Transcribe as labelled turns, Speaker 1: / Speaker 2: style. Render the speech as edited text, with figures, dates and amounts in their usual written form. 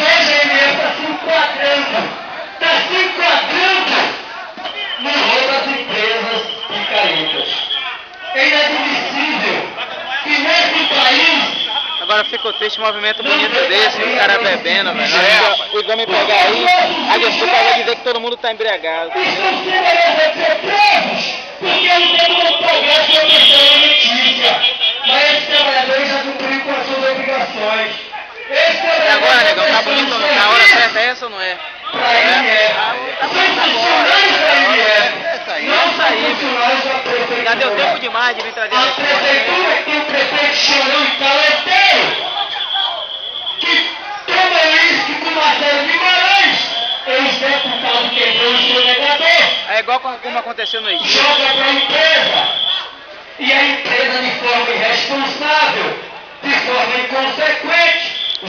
Speaker 1: hoje a MF está se enquadrando no rol das empresas picaretas. É inadmissível que nesse país...
Speaker 2: Agora fico triste um movimento bonito desse, o cara bebendo, velho. O exame pegar aí depois vai dizer que todo mundo tá embriagado.
Speaker 1: Estão sendo presos porque não tem como progresso e obter a notícia. Mas esses trabalhadores já cumpriram com as suas obrigações.
Speaker 2: E agora, negão, tá bonito na hora certa é essa ou não é?
Speaker 1: Pra MF. São funcionários da MF. Não são funcionários da prefeitura.
Speaker 2: Já deu tempo demais de vir trazer
Speaker 1: A
Speaker 2: esse
Speaker 1: prefeitura tem o prefeito Chorão e Caleteiro, que toma uísque com Marcelo Guimarães, ex-deputado quebrou o seu negador.
Speaker 2: É igual como aconteceu no Egito.
Speaker 1: Joga para a empresa. E a empresa, de forma irresponsável, de forma inconsequente,